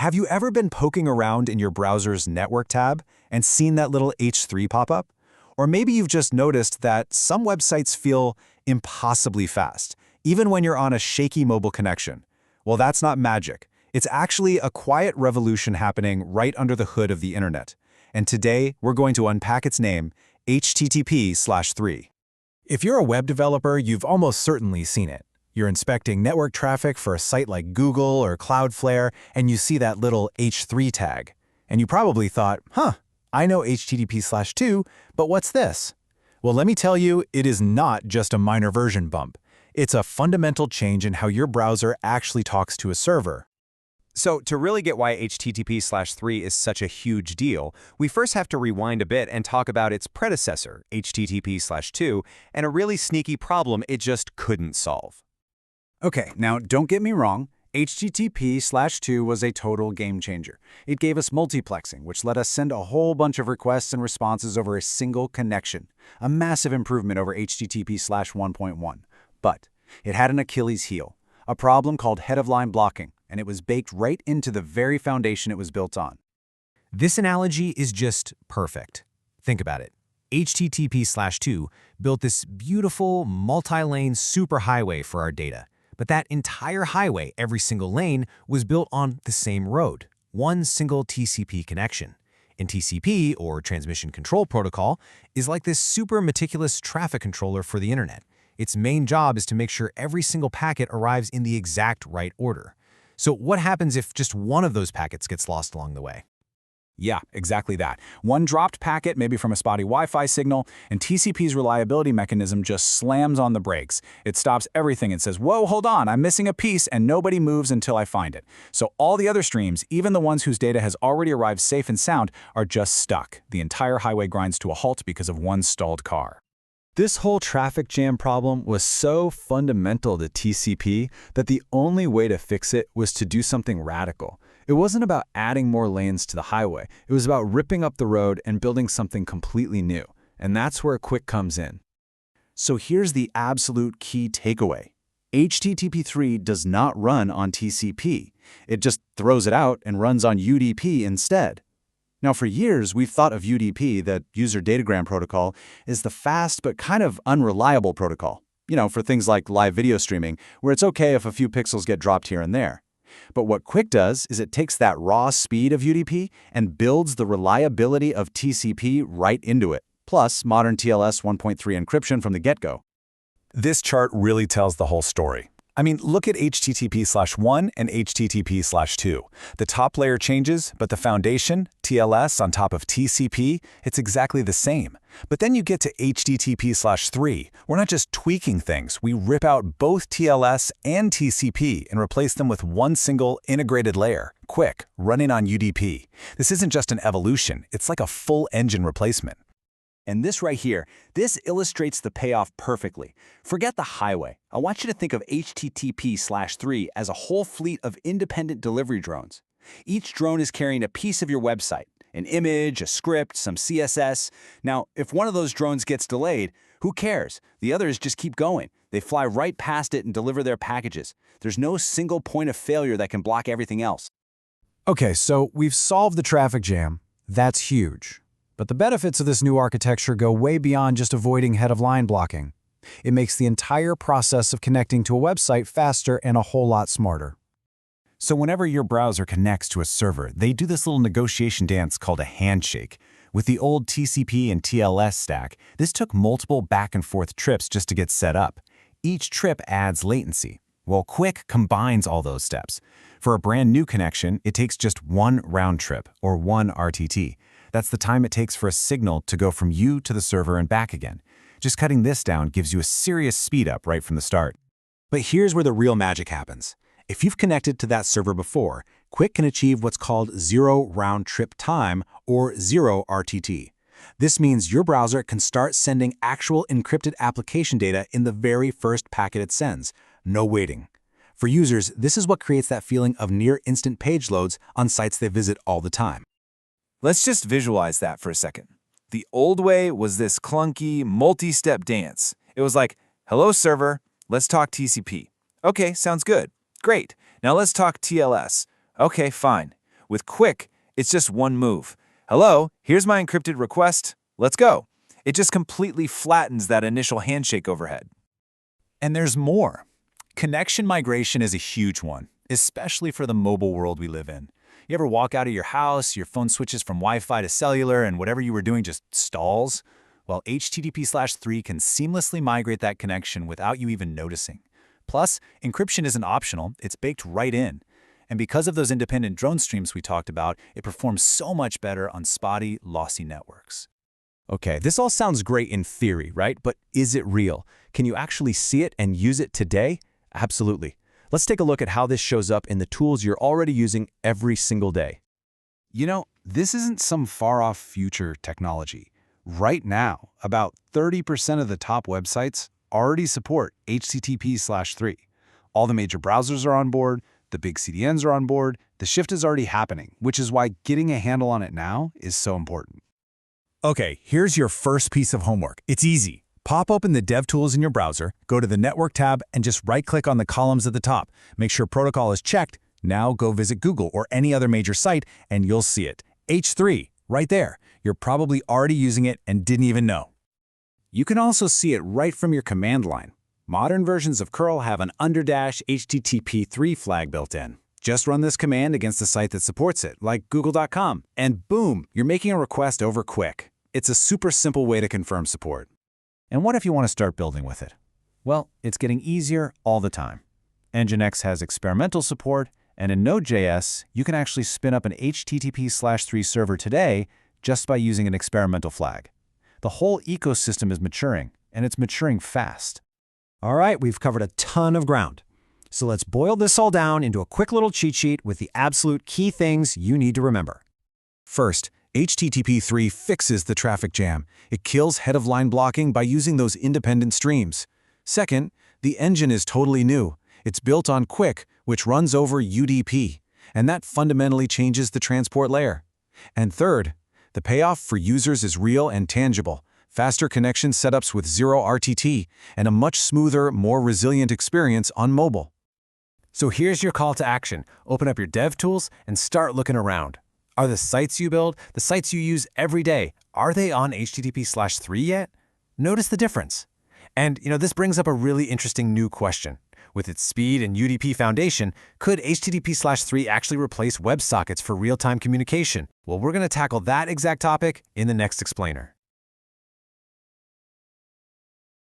Have you ever been poking around in your browser's network tab and seen that little H3 pop up? Or maybe you've just noticed that some websites feel impossibly fast, even when you're on a shaky mobile connection. Well, that's not magic. It's actually a quiet revolution happening right under the hood of the internet. And today, we're going to unpack its name, HTTP/3. If you're a web developer, you've almost certainly seen it. You're inspecting network traffic for a site like Google or Cloudflare, and you see that little H3 tag. And you probably thought, I know HTTP/2, but what's this? Well, let me tell you, it is not just a minor version bump. It's a fundamental change in how your browser actually talks to a server. So to really get why HTTP/3 is such a huge deal, we first have to rewind a bit and talk about its predecessor, HTTP/2, and a really sneaky problem it just couldn't solve. Okay, now don't get me wrong. HTTP/2 was a total game changer. It gave us multiplexing, which let us send a whole bunch of requests and responses over a single connection. A massive improvement over HTTP/1.1. But it had an Achilles heel, a problem called head-of-line blocking, and it was baked right into the very foundation it was built on. This analogy is just perfect. Think about it. HTTP/2 built this beautiful, multi-lane superhighway for our data. But that entire highway, every single lane, was built on the same road, one single TCP connection. And TCP, or Transmission Control Protocol, is like this super meticulous traffic controller for the internet. Its main job is to make sure every single packet arrives in the exact right order. So what happens if just one of those packets gets lost along the way? Yeah, exactly that. One dropped packet, maybe from a spotty Wi-Fi signal, and TCP's reliability mechanism just slams on the brakes. It stops everything and says, whoa, hold on, I'm missing a piece, and nobody moves until I find it. So all the other streams, even the ones whose data has already arrived safe and sound, are just stuck. The entire highway grinds to a halt because of one stalled car. This whole traffic jam problem was so fundamental to TCP that the only way to fix it was to do something radical. It wasn't about adding more lanes to the highway. It was about ripping up the road and building something completely new. And that's where QUIC comes in. So here's the absolute key takeaway. HTTP3 does not run on TCP. It just throws it out and runs on UDP instead. Now, for years, we've thought of UDP, the User Datagram Protocol, as the fast but kind of unreliable protocol. For things like live video streaming, where it's okay if a few pixels get dropped here and there. But what QUIC does is it takes that raw speed of UDP and builds the reliability of TCP right into it, plus modern TLS 1.3 encryption from the get-go. This chart really tells the whole story. I mean, look at HTTP/1 and HTTP/2. The top layer changes, but the foundation, TLS on top of TCP, it's exactly the same. But then you get to HTTP/3. We're not just tweaking things. We rip out both TLS and TCP and replace them with one single integrated layer, QUIC, running on UDP. This isn't just an evolution. It's like a full engine replacement. And this right here, this illustrates the payoff perfectly. Forget the highway. I want you to think of HTTP/3 as a whole fleet of independent delivery drones. Each drone is carrying a piece of your website, an image, a script, some CSS. Now, if one of those drones gets delayed, who cares? The others just keep going. They fly right past it and deliver their packages. There's no single point of failure that can block everything else. Okay, so we've solved the traffic jam. That's huge. But the benefits of this new architecture go way beyond just avoiding head-of-line blocking. It makes the entire process of connecting to a website faster and a whole lot smarter. So whenever your browser connects to a server, they do this little negotiation dance called a handshake. With the old TCP and TLS stack, this took multiple back-and-forth trips just to get set up. Each trip adds latency. Well, QUIC combines all those steps. For a brand new connection, it takes just one round trip, or one RTT. That's the time it takes for a signal to go from you to the server and back again. Just cutting this down gives you a serious speed up right from the start. But here's where the real magic happens. If you've connected to that server before, QUIC can achieve what's called zero round trip time, or zero RTT. This means your browser can start sending actual encrypted application data in the very first packet it sends. No waiting. For users, this is what creates that feeling of near-instant page loads on sites they visit all the time. Let's just visualize that for a second. The old way was this clunky, multi-step dance. It was like, hello server, let's talk TCP. Okay, sounds good. Great. Now let's talk TLS. Okay, fine. With QUIC, it's just one move. Hello, here's my encrypted request. Let's go. It just completely flattens that initial handshake overhead. And there's more. Connection migration is a huge one, especially for the mobile world we live in. You ever walk out of your house, your phone switches from Wi-Fi to cellular, and whatever you were doing just stalls? Well, HTTP/3 can seamlessly migrate that connection without you even noticing. Plus, encryption isn't optional, it's baked right in. And because of those independent drone streams we talked about, it performs so much better on spotty, lossy networks. Okay, this all sounds great in theory, right? But is it real? Can you actually see it and use it today? Absolutely. Let's take a look at how this shows up in the tools you're already using every single day. You know, this isn't some far-off future technology. Right now, about 30% of the top websites already support HTTP/3. All the major browsers are on board, the big CDNs are on board, the shift is already happening, which is why getting a handle on it now is so important. Okay, here's your first piece of homework. It's easy. Pop open the DevTools in your browser, go to the Network tab, and just right-click on the columns at the top. Make sure protocol is checked. Now go visit Google or any other major site, and you'll see it. H3, right there. You're probably already using it and didn't even know. You can also see it right from your command line. Modern versions of curl have an _HTTP3 flag built in. Just run this command against the site that supports it, like google.com, and boom, you're making a request over QUIC. It's a super simple way to confirm support. And what if you want to start building with it? Well, it's getting easier all the time. Nginx has experimental support, and in Node.js, you can actually spin up an HTTP/3 server today just by using an experimental flag. The whole ecosystem is maturing, and it's maturing fast. All right, we've covered a ton of ground. So let's boil this all down into a quick little cheat sheet with the absolute key things you need to remember. First, HTTP3 fixes the traffic jam. It kills head-of-line blocking by using those independent streams. Second, the engine is totally new. It's built on QUIC, which runs over UDP, and that fundamentally changes the transport layer. And third, the payoff for users is real and tangible. Faster connection setups with zero RTT, and a much smoother, more resilient experience on mobile. So here's your call to action. Open up your DevTools and start looking around. Are the sites you build, the sites you use every day, are they on HTTP/3 yet? Notice the difference. And this brings up a really interesting new question. With its speed and UDP foundation, could HTTP/3 actually replace WebSockets for real-time communication? Well, we're going to tackle that exact topic in the next explainer.